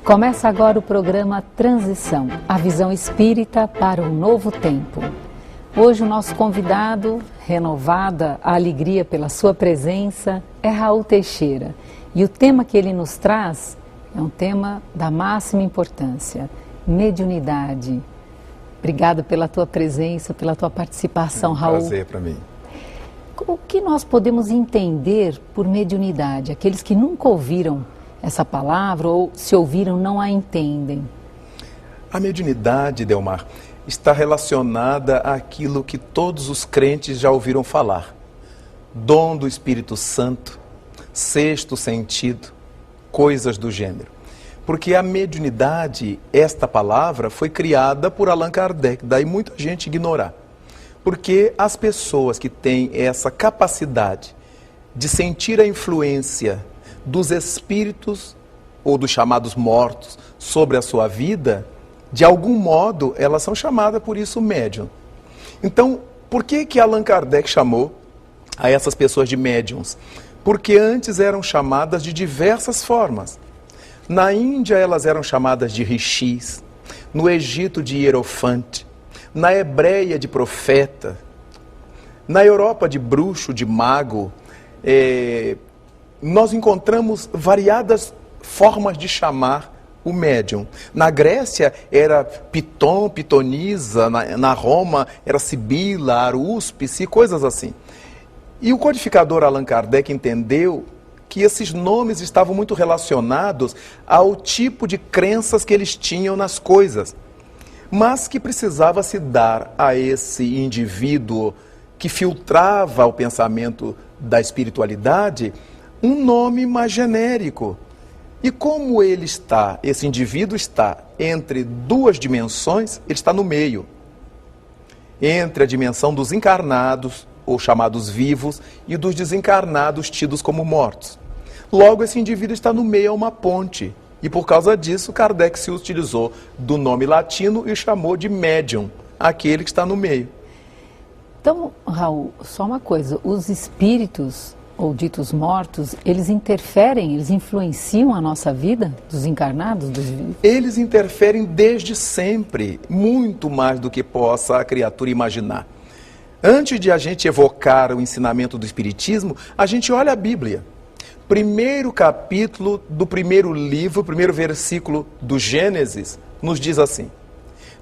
Começa agora o programa Transição, a visão espírita para um novo tempo. Hoje o nosso convidado, renovada a alegria pela sua presença, é Raul Teixeira. E o tema que ele nos traz é um tema da máxima importância, mediunidade. Obrigada pela tua presença, pela tua participação, Raul. Prazer para mim. O que nós podemos entender por mediunidade? Aqueles que nunca ouviram essa palavra ou se ouviram não a entendem. A mediunidade, Delmar, está relacionada àquilo que todos os crentes já ouviram falar. Dom do Espírito Santo, sexto sentido, coisas do gênero. Porque a mediunidade, esta palavra, foi criada por Allan Kardec, daí muita gente ignorar. Porque as pessoas que têm essa capacidade de sentir a influência dos espíritos ou dos chamados mortos sobre a sua vida, de algum modo elas são chamadas por isso médium. Então, por que Allan Kardec chamou a essas pessoas de médiums? Porque antes eram chamadas de diversas formas. Na Índia elas eram chamadas de rishis, no Egito de hierofante, na Hebreia de profeta, na Europa de bruxo, de mago. Nós encontramos variadas formas de chamar o médium. Na Grécia era Piton, Pitonisa, na Roma era Sibila, Arúspice, coisas assim. E o codificador Allan Kardec entendeu que esses nomes estavam muito relacionados ao tipo de crenças que eles tinham nas coisas, mas que precisava se dar a esse indivíduo que filtrava o pensamento da espiritualidade um nome mais genérico. E como ele está, esse indivíduo está entre duas dimensões, ele está no meio. Entre a dimensão dos encarnados, ou chamados vivos, e dos desencarnados, tidos como mortos. Logo, esse indivíduo está no meio a uma ponte. E por causa disso, Kardec se utilizou do nome latino e chamou de médium, aquele que está no meio. Então, Raul, só uma coisa, os espíritos, ou ditos mortos, eles interferem, eles influenciam a nossa vida, dos encarnados, dos vivos? Eles interferem desde sempre, muito mais do que possa a criatura imaginar. Antes de a gente evocar o ensinamento do Espiritismo, a gente olha a Bíblia. Primeiro capítulo do primeiro livro, primeiro versículo do Gênesis, nos diz assim: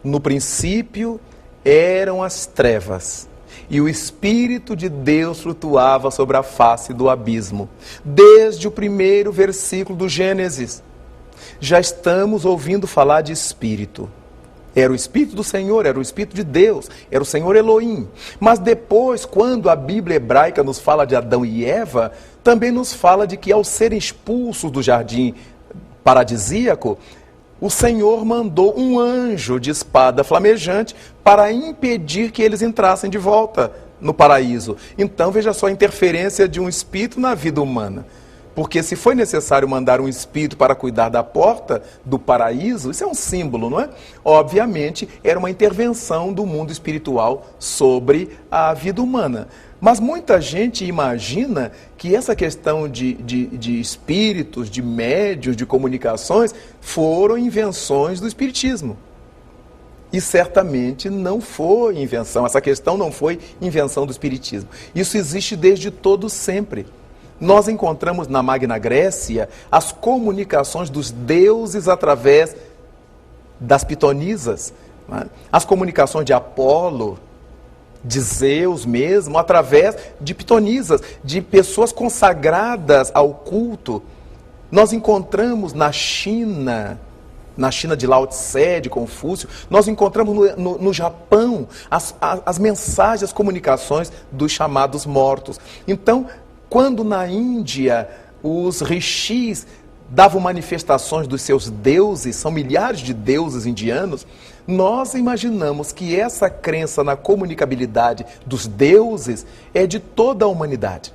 no princípio eram as trevas, e o Espírito de Deus flutuava sobre a face do abismo. Desde o primeiro versículo do Gênesis, já estamos ouvindo falar de Espírito. Era o Espírito do Senhor, era o Espírito de Deus, era o Senhor Elohim. Mas depois, quando a Bíblia hebraica nos fala de Adão e Eva, também nos fala de que ao serem expulsos do jardim paradisíaco, o Senhor mandou um anjo de espada flamejante para impedir que eles entrassem de volta no paraíso. Então, veja só a interferência de um espírito na vida humana. Porque se foi necessário mandar um espírito para cuidar da porta do paraíso, isso é um símbolo, não é? Obviamente, era uma intervenção do mundo espiritual sobre a vida humana. Mas muita gente imagina que essa questão de espíritos, de médiuns, de comunicações, foram invenções do Espiritismo. E certamente não foi invenção, essa questão não foi invenção do Espiritismo. Isso existe desde todo sempre. Nós encontramos na Magna Grécia as comunicações dos deuses através das pitonisas, né? As comunicações de Apolo, de Zeus mesmo, através de pitonisas, de pessoas consagradas ao culto. Nós encontramos na China de Lao Tse, de Confúcio, nós encontramos no Japão as mensagens, as comunicações dos chamados mortos. Então, quando na Índia os rishis davam manifestações dos seus deuses, são milhares de deuses indianos, nós imaginamos que essa crença na comunicabilidade dos deuses é de toda a humanidade.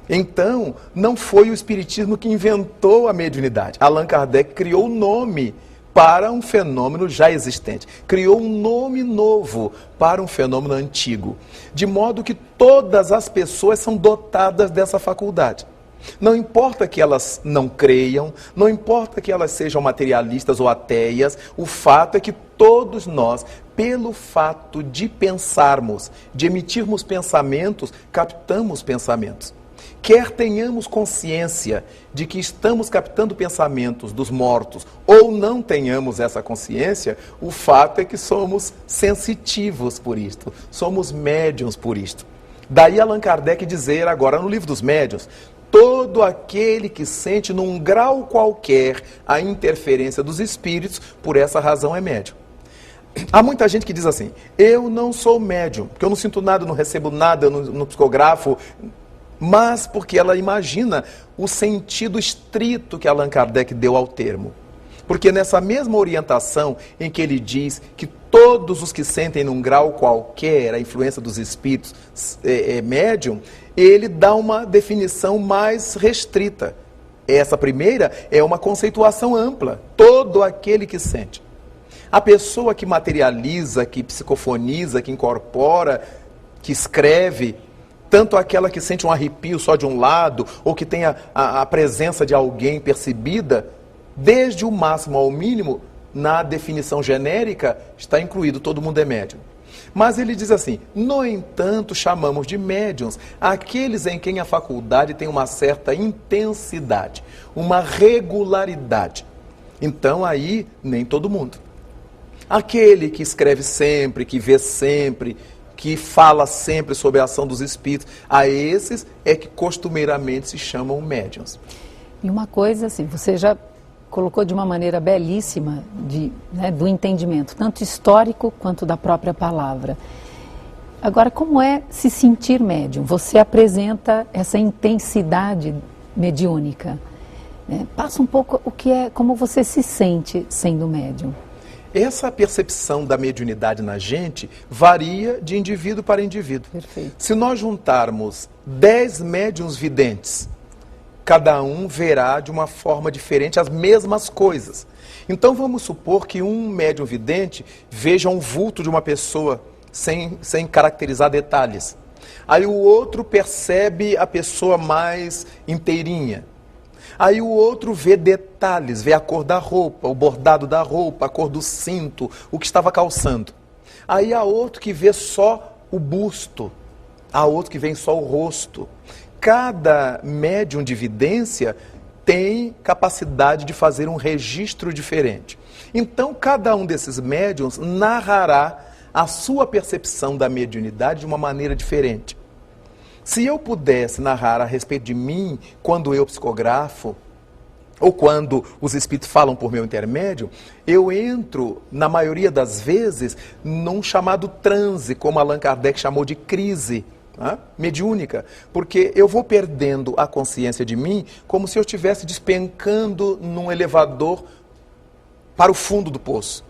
Então, não foi o Espiritismo que inventou a mediunidade. Allan Kardec criou um nome para um fenômeno já existente. Criou um nome novo para um fenômeno antigo. De modo que todas as pessoas são dotadas dessa faculdade. Não importa que elas não creiam, não importa que elas sejam materialistas ou ateias, o fato é que todos nós, pelo fato de pensarmos, de emitirmos pensamentos, captamos pensamentos. Quer tenhamos consciência de que estamos captando pensamentos dos mortos ou não tenhamos essa consciência, o fato é que somos sensitivos por isto, somos médiuns por isto. Daí Allan Kardec dizer agora no Livro dos Médiuns: todo aquele que sente num grau qualquer a interferência dos espíritos, por essa razão é médium. Há muita gente que diz assim: eu não sou médium, porque eu não sinto nada, não recebo nada no psicografo, mas porque ela imagina o sentido estrito que Allan Kardec deu ao termo. Porque nessa mesma orientação em que ele diz que todos os que sentem num grau qualquer a influência dos espíritos é médium, ele dá uma definição mais restrita. Essa primeira é uma conceituação ampla, todo aquele que sente. A pessoa que materializa, que psicofoniza, que incorpora, que escreve, tanto aquela que sente um arrepio só de um lado, ou que tem a presença de alguém percebida, desde o máximo ao mínimo, na definição genérica, está incluído, todo mundo é médium. Mas ele diz assim: no entanto, chamamos de médiuns aqueles em quem a faculdade tem uma certa intensidade, uma regularidade. Então aí, nem todo mundo. Aquele que escreve sempre, que vê sempre, que fala sempre sobre a ação dos espíritos, a esses é que costumeiramente se chamam médiuns. E uma coisa assim, você já colocou de uma maneira belíssima do entendimento, tanto histórico quanto da própria palavra. Agora, como é se sentir médium? Você apresenta essa intensidade mediúnica. Passa um pouco o que é, como você se sente sendo médium. Essa percepção da mediunidade na gente varia de indivíduo para indivíduo. Perfeito. Se nós juntarmos 10 médiuns videntes, cada um verá de uma forma diferente as mesmas coisas. Então vamos supor que um médium vidente veja um vulto de uma pessoa sem caracterizar detalhes. Aí o outro percebe a pessoa mais inteirinha. Aí o outro vê detalhes, vê a cor da roupa, o bordado da roupa, a cor do cinto, o que estava calçando. Aí há outro que vê só o busto, há outro que vê só o rosto. Cada médium de vidência tem capacidade de fazer um registro diferente. Então, cada um desses médiuns narrará a sua percepção da mediunidade de uma maneira diferente. Se eu pudesse narrar a respeito de mim, quando eu psicografo, ou quando os espíritos falam por meu intermédio, eu entro, na maioria das vezes, num chamado transe, como Allan Kardec chamou de crise mediúnica, porque eu vou perdendo a consciência de mim como se eu estivesse despencando num elevador para o fundo do poço.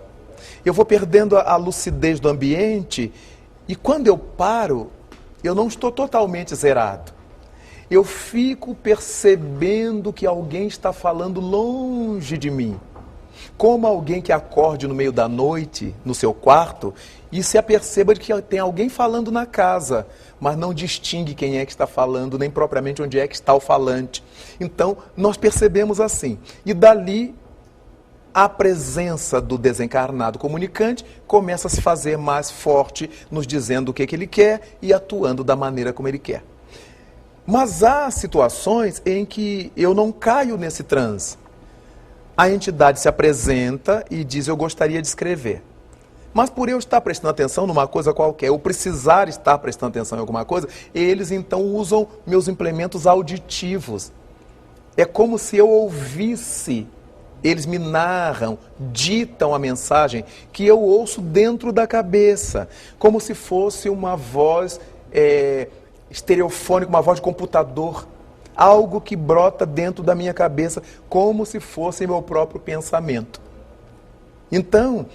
Eu vou perdendo a lucidez do ambiente e quando eu paro, eu não estou totalmente zerado. Eu fico percebendo que alguém está falando longe de mim. Como alguém que acorde no meio da noite, no seu quarto, e se aperceba de que tem alguém falando na casa, mas não distingue quem é que está falando, nem propriamente onde é que está o falante. Então, nós percebemos assim. E dali, a presença do desencarnado comunicante começa a se fazer mais forte, nos dizendo o que ele quer e atuando da maneira como ele quer. Mas há situações em que eu não caio nesse transe. A entidade se apresenta e diz: eu gostaria de escrever. Mas por eu estar prestando atenção numa coisa qualquer, ou precisar estar prestando atenção em alguma coisa, eles então usam meus implementos auditivos. É como se eu ouvisse. Eles me narram, ditam a mensagem que eu ouço dentro da cabeça, como se fosse uma voz estereofônica, uma voz de computador, algo que brota dentro da minha cabeça, como se fosse meu próprio pensamento. Então,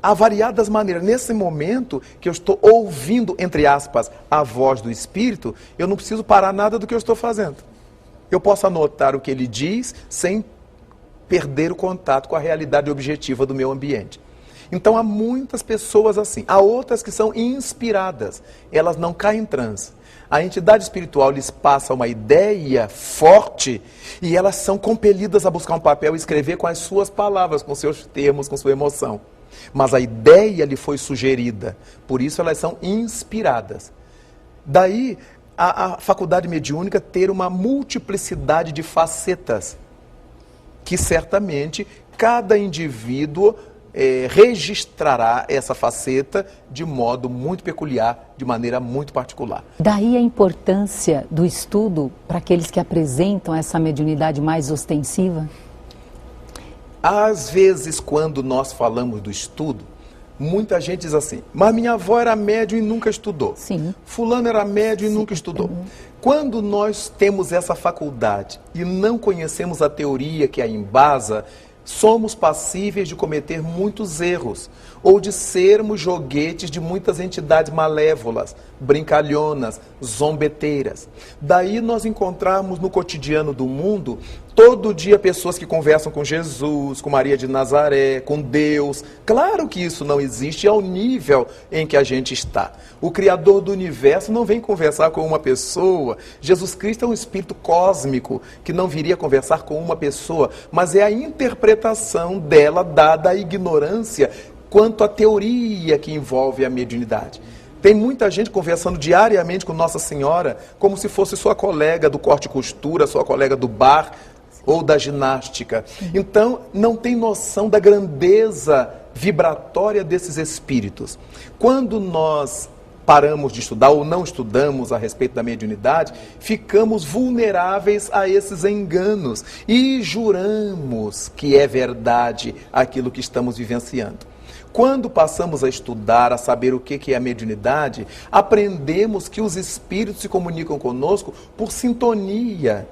há variadas maneiras. Nesse momento que eu estou ouvindo, entre aspas, a voz do Espírito, eu não preciso parar nada do que eu estou fazendo. Eu posso anotar o que ele diz sem perder o contato com a realidade objetiva do meu ambiente. Então há muitas pessoas assim. Há outras que são inspiradas, elas não caem em transe. A entidade espiritual lhes passa uma ideia forte e elas são compelidas a buscar um papel e escrever com as suas palavras, com seus termos, com sua emoção. Mas a ideia lhe foi sugerida, por isso elas são inspiradas. Daí a faculdade mediúnica ter uma multiplicidade de facetas, que certamente cada indivíduo registrará essa faceta de modo muito peculiar, de maneira muito particular. Daí a importância do estudo para aqueles que apresentam essa mediunidade mais ostensiva? Às vezes, quando nós falamos do estudo, muita gente diz assim, mas minha avó era médium e nunca estudou. Sim. Fulano era médium e nunca estudou. Quando nós temos essa faculdade e não conhecemos a teoria que a embasa, somos passíveis de cometer muitos erros, ou de sermos joguetes de muitas entidades malévolas, brincalhonas, zombeteiras. Daí nós encontramos no cotidiano do mundo, todo dia pessoas que conversam com Jesus, com Maria de Nazaré, com Deus. Claro que isso não existe ao nível em que a gente está. O Criador do Universo não vem conversar com uma pessoa. Jesus Cristo é um espírito cósmico que não viria conversar com uma pessoa, mas é a interpretação dela dada à ignorância quanto à teoria que envolve a mediunidade. Tem muita gente conversando diariamente com Nossa Senhora como se fosse sua colega do corte e costura, sua colega do bar ou da ginástica. Então, não tem noção da grandeza vibratória desses espíritos. Quando nós paramos de estudar ou não estudamos a respeito da mediunidade, ficamos vulneráveis a esses enganos e juramos que é verdade aquilo que estamos vivenciando. Quando passamos a estudar, a saber o que é a mediunidade, aprendemos que os espíritos se comunicam conosco por sintonia.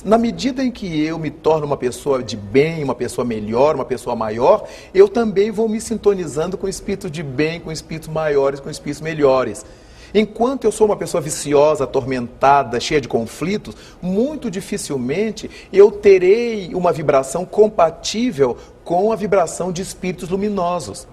Na medida em que eu me torno uma pessoa de bem, uma pessoa melhor, uma pessoa maior, eu também vou me sintonizando com espíritos de bem, com espíritos maiores, com espíritos melhores. Enquanto eu sou uma pessoa viciosa, atormentada, cheia de conflitos, muito dificilmente eu terei uma vibração compatível com a vibração de espíritos luminosos.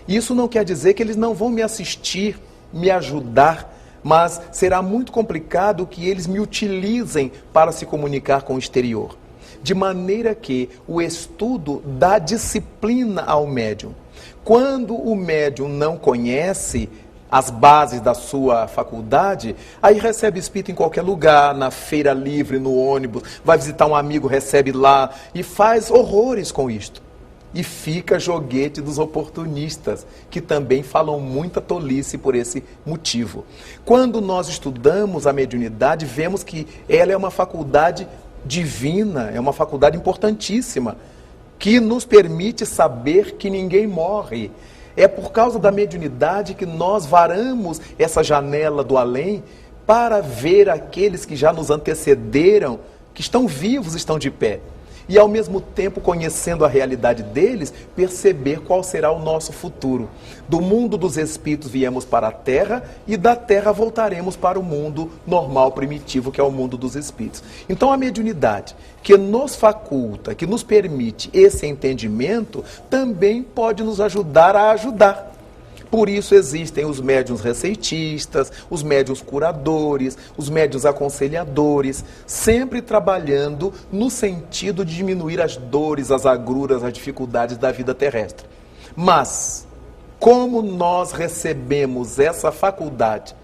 Isso não quer dizer que eles não vão me assistir, me ajudar, mas será muito complicado que eles me utilizem para se comunicar com o exterior. De maneira que o estudo dá disciplina ao médium. Quando o médium não conhece as bases da sua faculdade, aí recebe espírito em qualquer lugar, na feira livre, no ônibus, vai visitar um amigo, recebe lá e faz horrores com isto. E fica joguete dos oportunistas, que também falam muita tolice por esse motivo. Quando nós estudamos a mediunidade, vemos que ela é uma faculdade divina, é uma faculdade importantíssima, que nos permite saber que ninguém morre. É por causa da mediunidade que nós varamos essa janela do além para ver aqueles que já nos antecederam, que estão vivos, estão de pé. E ao mesmo tempo, conhecendo a realidade deles, perceber qual será o nosso futuro. Do mundo dos espíritos viemos para a Terra e da Terra voltaremos para o mundo normal, primitivo, que é o mundo dos espíritos. Então a mediunidade, que nos faculta, que nos permite esse entendimento, também pode nos ajudar a ajudar. Por isso existem os médiuns receitistas, os médiuns curadores, os médiuns aconselhadores, sempre trabalhando no sentido de diminuir as dores, as agruras, as dificuldades da vida terrestre. Mas, como nós recebemos essa faculdade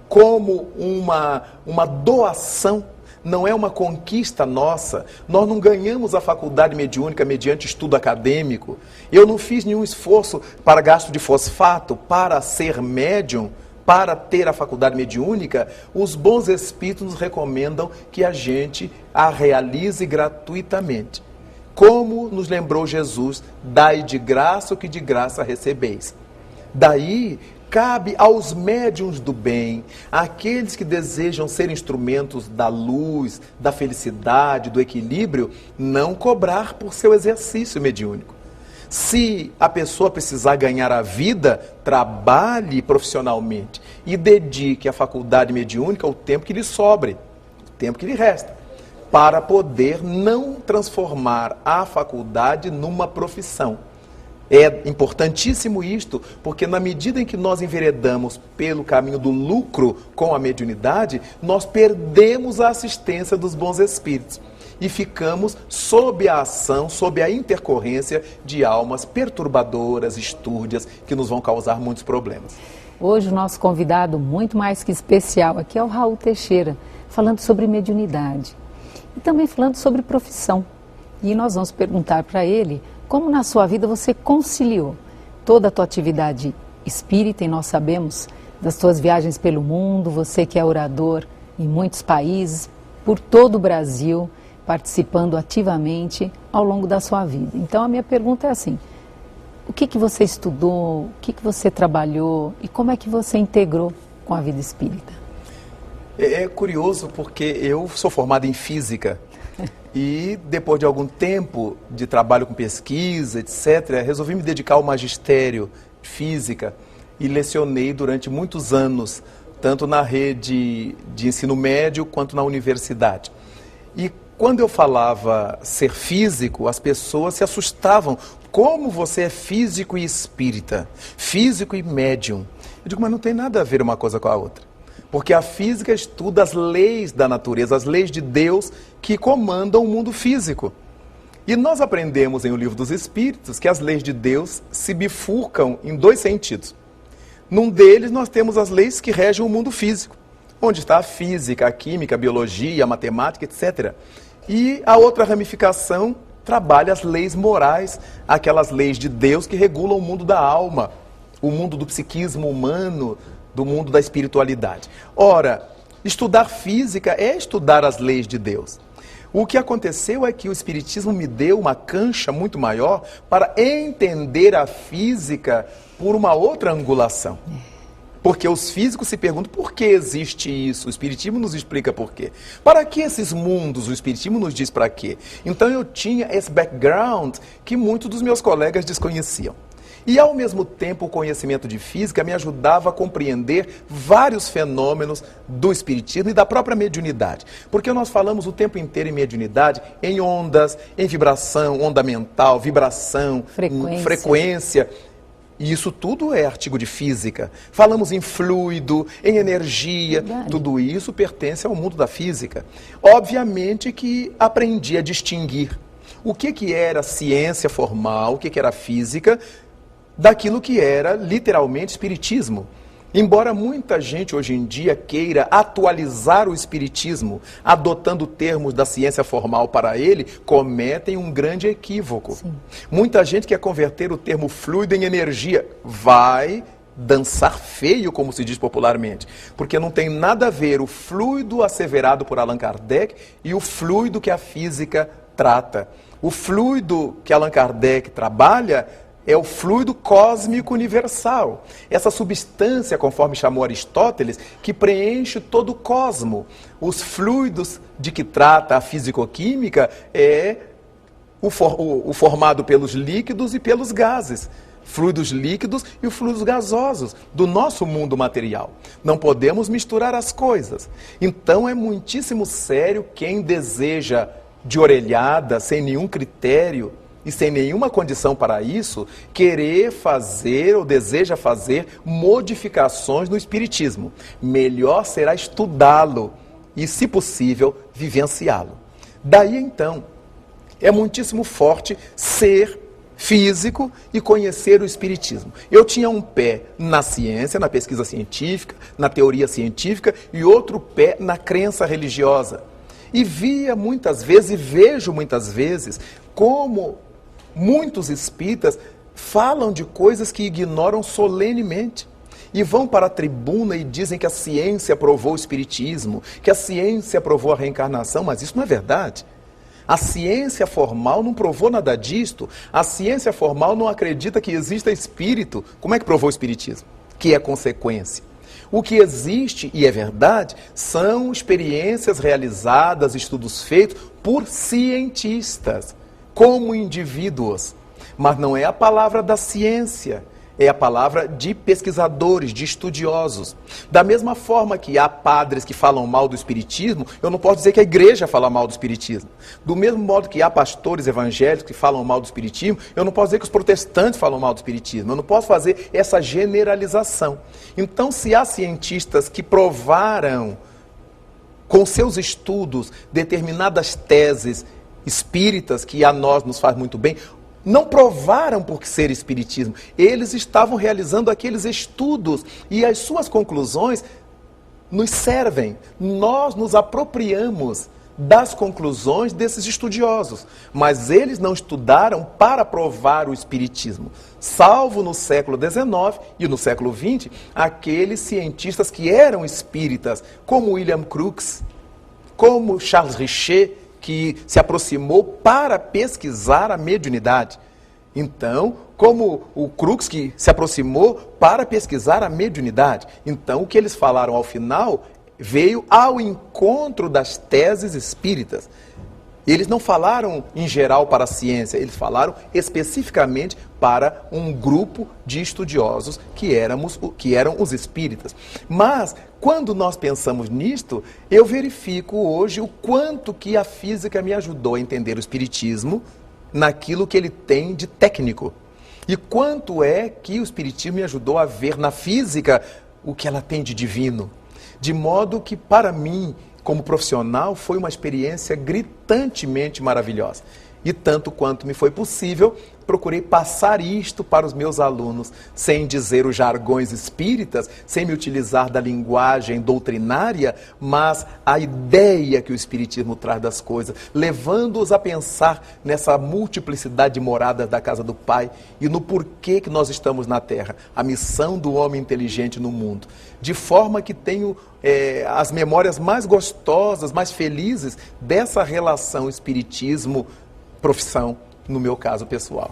como uma doação, não é uma conquista nossa, nós não ganhamos a faculdade mediúnica mediante estudo acadêmico. Eu não fiz nenhum esforço para gasto de fosfato, para ser médium, para ter a faculdade mediúnica. Os bons espíritos nos recomendam que a gente a realize gratuitamente. Como nos lembrou Jesus, dai de graça o que de graça recebeis. Daí cabe aos médiuns do bem, àqueles que desejam ser instrumentos da luz, da felicidade, do equilíbrio, não cobrar por seu exercício mediúnico. Se a pessoa precisar ganhar a vida, trabalhe profissionalmente e dedique à faculdade mediúnica o tempo que lhe sobre, o tempo que lhe resta, para poder não transformar a faculdade numa profissão. É importantíssimo isto, porque na medida em que nós enveredamos pelo caminho do lucro com a mediunidade, nós perdemos a assistência dos bons espíritos e ficamos sob a ação, sob a intercorrência de almas perturbadoras, estúrdias, que nos vão causar muitos problemas. Hoje o nosso convidado muito mais que especial aqui é o Raul Teixeira, falando sobre mediunidade e também falando sobre profissão. E nós vamos perguntar para ele como na sua vida você conciliou toda a tua atividade espírita, e nós sabemos das tuas viagens pelo mundo, você que é orador em muitos países, por todo o Brasil, participando ativamente ao longo da sua vida. Então a minha pergunta é assim, o que você estudou, o que você trabalhou e como é que você integrou com a vida espírita? É curioso porque eu sou formado em física e depois de algum tempo de trabalho com pesquisa, etc., resolvi me dedicar ao magistério de física e lecionei durante muitos anos, tanto na rede de ensino médio quanto na universidade. E quando eu falava ser físico, as pessoas se assustavam. Como você é físico e espírita? Físico e médium? Eu digo, mas não tem nada a ver uma coisa com a outra. Porque a física estuda as leis da natureza, as leis de Deus que comandam o mundo físico. E nós aprendemos em O Livro dos Espíritos que as leis de Deus se bifurcam em dois sentidos. Num deles nós temos as leis que regem o mundo físico, onde está a física, a química, a biologia, a matemática, etc. E a outra ramificação trabalha as leis morais, aquelas leis de Deus que regulam o mundo da alma, o mundo do psiquismo humano, do mundo da espiritualidade. Ora, estudar física é estudar as leis de Deus. O que aconteceu é que o Espiritismo me deu uma cancha muito maior para entender a física por uma outra angulação. Porque os físicos se perguntam por que existe isso, o Espiritismo nos explica por quê. Para que esses mundos, o Espiritismo nos diz para quê. Então eu tinha esse background que muitos dos meus colegas desconheciam. E, ao mesmo tempo, o conhecimento de física me ajudava a compreender vários fenômenos do espiritismo e da própria mediunidade. Porque nós falamos o tempo inteiro em mediunidade, em ondas, em vibração, onda mental, vibração, frequência. E isso tudo é artigo de física. Falamos em fluido, em energia, tudo isso pertence ao mundo da física. Obviamente que aprendi a distinguir o que era ciência formal, o que era física, daquilo que era literalmente espiritismo. Embora muita gente hoje em dia queira atualizar o espiritismo, adotando termos da ciência formal para ele, cometem um grande equívoco. Sim. Muita gente quer converter o termo fluido em energia. Vai dançar feio, como se diz popularmente, porque não tem nada a ver o fluido asseverado por Allan Kardec e o fluido que a física trata. O fluido que Allan Kardec trabalha é o fluido cósmico universal. Essa substância, conforme chamou Aristóteles, que preenche todo o cosmo. Os fluidos de que trata a fisicoquímica é o formado pelos líquidos e pelos gases. Fluidos líquidos e os fluidos gasosos do nosso mundo material. Não podemos misturar as coisas. Então é muitíssimo sério quem deseja de orelhada, sem nenhum critério, e sem nenhuma condição para isso, querer fazer ou deseja fazer modificações no espiritismo. Melhor será estudá-lo e, se possível, vivenciá-lo. Daí, então, é muitíssimo forte ser físico e conhecer o espiritismo. Eu tinha um pé na ciência, na pesquisa científica, na teoria científica, e outro pé na crença religiosa. E via muitas vezes, e vejo muitas vezes, como muitos espíritas falam de coisas que ignoram solenemente e vão para a tribuna e dizem que a ciência provou o espiritismo, que a ciência provou a reencarnação, mas isso não é verdade. A ciência formal não provou nada disto. A ciência formal não acredita que exista espírito. Como é que provou o espiritismo? Que é consequência. O que existe, e é verdade, são experiências realizadas, estudos feitos por cientistas, como indivíduos, mas não é a palavra da ciência, é a palavra de pesquisadores, de estudiosos. Da mesma forma que há padres que falam mal do espiritismo, eu não posso dizer que a igreja fala mal do espiritismo. Do mesmo modo que há pastores evangélicos que falam mal do espiritismo, eu não posso dizer que os protestantes falam mal do espiritismo. Eu não posso fazer essa generalização. Então, se há cientistas que provaram com seus estudos determinadas teses espíritas, que a nós nos faz muito bem, não provaram por ser espiritismo. Eles estavam realizando aqueles estudos e as suas conclusões nos servem. Nós nos apropriamos das conclusões desses estudiosos, mas eles não estudaram para provar o espiritismo, salvo no século XIX e no século XX, aqueles cientistas que eram espíritas, como William Crookes, como Charles Richer, que se aproximou para pesquisar a mediunidade. Então, como o Crookes, que se aproximou para pesquisar a mediunidade. Então, o que eles falaram ao final veio ao encontro das teses espíritas. Eles não falaram em geral para a ciência, eles falaram especificamente para um grupo de estudiosos que eram os espíritas. Mas, quando nós pensamos nisto, eu verifico hoje o quanto que a física me ajudou a entender o espiritismo naquilo que ele tem de técnico. E quanto é que o espiritismo me ajudou a ver na física o que ela tem de divino. De modo que, para mim, como profissional, foi uma experiência gritantemente maravilhosa. E tanto quanto me foi possível, procurei passar isto para os meus alunos, sem dizer os jargões espíritas, sem me utilizar da linguagem doutrinária, mas a ideia que o espiritismo traz das coisas, levando-os a pensar nessa multiplicidade de moradas da casa do Pai e no porquê que nós estamos na Terra, a missão do homem inteligente no mundo. De forma que tenho as memórias mais gostosas, mais felizes dessa relação espiritismo-profissão, no meu caso pessoal.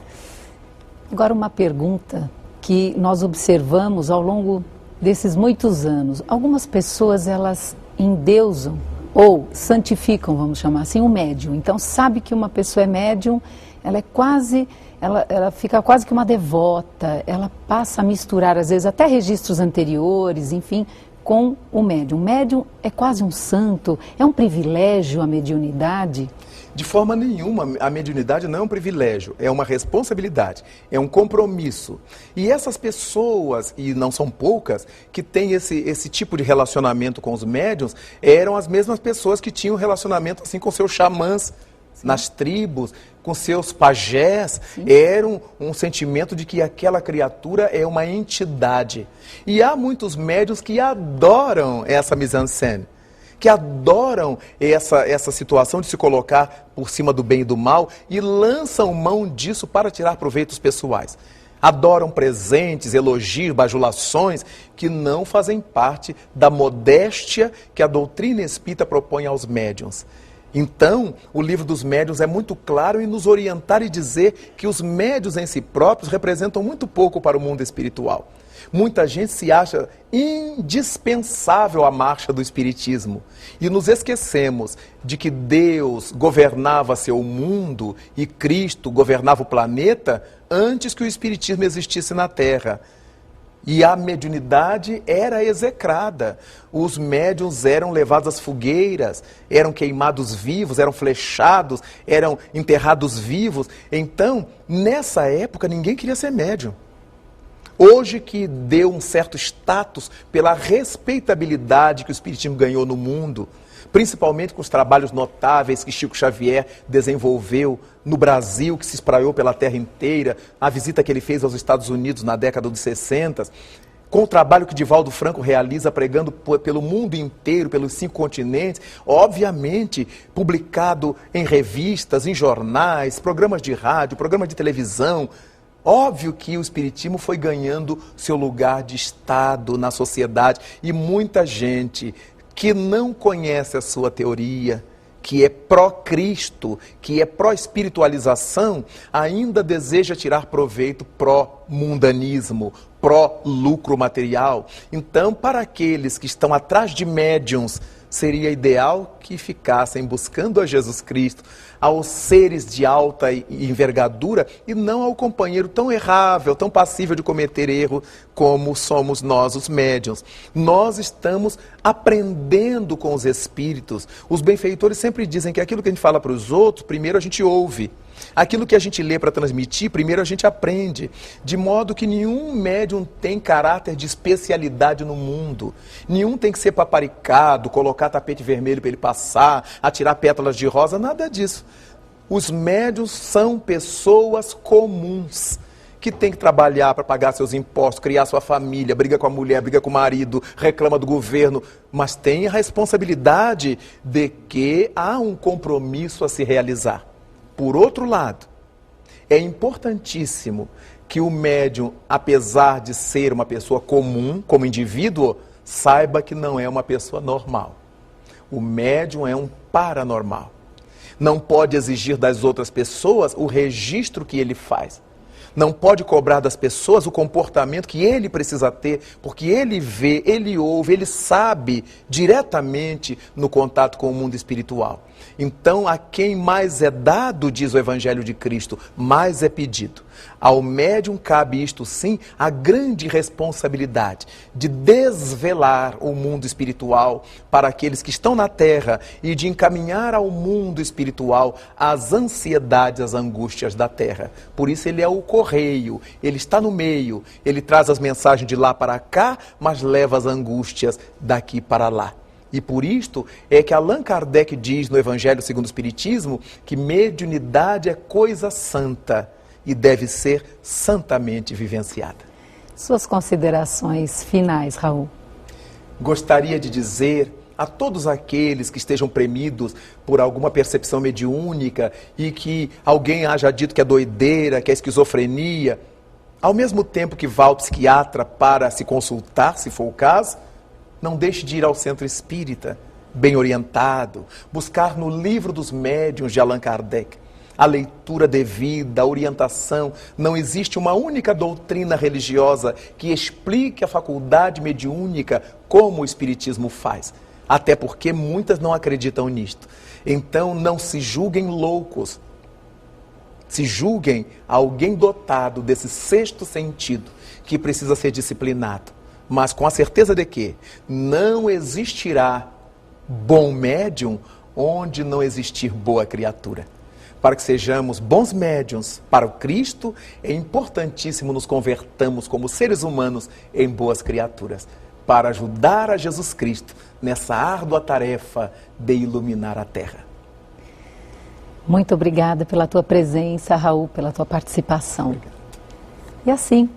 Agora uma pergunta que nós observamos ao longo desses muitos anos. Algumas pessoas, elas endeusam ou santificam, vamos chamar assim, um médium. Então, sabe que uma pessoa é médium, ela fica quase que uma devota, ela passa a misturar, às vezes, até registros anteriores, enfim, com o médium. O médium é quase um santo, é um privilégio a mediunidade? De forma nenhuma, a mediunidade não é um privilégio, é uma responsabilidade, é um compromisso. E essas pessoas, e não são poucas, que têm esse tipo de relacionamento com os médiuns, eram as mesmas pessoas que tinham relacionamento assim com seus xamãs, sim, nas tribos, com seus pajés. Sim. Era um sentimento de que aquela criatura é uma entidade. E há muitos médiuns que adoram essa mise-en-scène, que adoram essa situação de se colocar por cima do bem e do mal e lançam mão disso para tirar proveitos pessoais. Adoram presentes, elogios, bajulações que não fazem parte da modéstia que a doutrina espírita propõe aos médiuns. Então, o livro dos médiuns é muito claro em nos orientar e dizer que os médiuns em si próprios representam muito pouco para o mundo espiritual. Muita gente se acha indispensável à marcha do espiritismo e nos esquecemos de que Deus governava seu mundo e Cristo governava o planeta antes que o espiritismo existisse na Terra. E a mediunidade era execrada. Os médiuns eram levados às fogueiras, eram queimados vivos, eram flechados, eram enterrados vivos. Então, nessa época, ninguém queria ser médium. Hoje que deu um certo status pela respeitabilidade que o espiritismo ganhou no mundo, principalmente com os trabalhos notáveis que Chico Xavier desenvolveu no Brasil, que se espraiou pela terra inteira, a visita que ele fez aos Estados Unidos na década dos 60, com o trabalho que Divaldo Franco realiza pregando pelo mundo inteiro, pelos 5 continentes, obviamente publicado em revistas, em jornais, programas de rádio, programas de televisão. Óbvio que o espiritismo foi ganhando seu lugar de Estado na sociedade e muita gente que não conhece a sua teoria, que é pró-Cristo, que é pró-espiritualização, ainda deseja tirar proveito pró-mundanismo, pró-lucro material. Então, para aqueles que estão atrás de médiuns seria ideal que ficassem buscando a Jesus Cristo, aos seres de alta envergadura e não ao companheiro tão errável, tão passível de cometer erro como somos nós, os médiuns. Nós estamos aprendendo com os espíritos. Os benfeitores sempre dizem que aquilo que a gente fala para os outros, primeiro a gente ouve. Aquilo que a gente lê para transmitir, primeiro a gente aprende. De modo que nenhum médium tem caráter de especialidade no mundo. Nenhum tem que ser paparicado, colocar tapete vermelho para ele passar, atirar pétalas de rosa, nada disso. Os médiuns são pessoas comuns, que tem que trabalhar para pagar seus impostos, criar sua família, briga com a mulher, briga com o marido, reclama do governo, mas tem a responsabilidade de que há um compromisso a se realizar. Por outro lado, é importantíssimo que o médium, apesar de ser uma pessoa comum, como indivíduo, saiba que não é uma pessoa normal. O médium é um paranormal. Não pode exigir das outras pessoas o registro que ele faz. Não pode cobrar das pessoas o comportamento que ele precisa ter, porque ele vê, ele ouve, ele sabe diretamente no contato com o mundo espiritual. Então, a quem mais é dado, diz o Evangelho de Cristo, mais é pedido. Ao médium cabe isto sim, a grande responsabilidade de desvelar o mundo espiritual para aqueles que estão na terra e de encaminhar ao mundo espiritual as ansiedades, as angústias da terra. Por isso ele é o correio, ele está no meio, ele traz as mensagens de lá para cá, mas leva as angústias daqui para lá. E por isto é que Allan Kardec diz no Evangelho segundo o Espiritismo que mediunidade é coisa santa e deve ser santamente vivenciada. Suas considerações finais, Raul. Gostaria de dizer a todos aqueles que estejam premidos por alguma percepção mediúnica e que alguém haja dito que é doideira, que é esquizofrenia, ao mesmo tempo que vá ao psiquiatra para se consultar, se for o caso, não deixe de ir ao centro espírita, bem orientado, buscar no livro dos médiuns de Allan Kardec a leitura devida, a orientação. Não existe uma única doutrina religiosa que explique a faculdade mediúnica como o Espiritismo faz. Até porque muitas não acreditam nisto. Então não se julguem loucos. Se julguem alguém dotado desse sexto sentido que precisa ser disciplinado. Mas com a certeza de que não existirá bom médium onde não existir boa criatura. Para que sejamos bons médiuns para o Cristo, é importantíssimo nos convertamos como seres humanos em boas criaturas, para ajudar a Jesus Cristo nessa árdua tarefa de iluminar a terra. Muito obrigada pela tua presença, Raul, pela tua participação. Obrigado. E assim,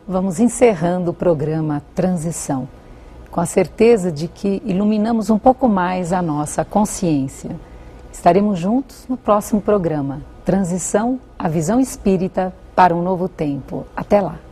vamos encerrando o programa Transição, com a certeza de que iluminamos um pouco mais a nossa consciência. Estaremos juntos no próximo programa, Transição, a visão espírita para um novo tempo. Até lá!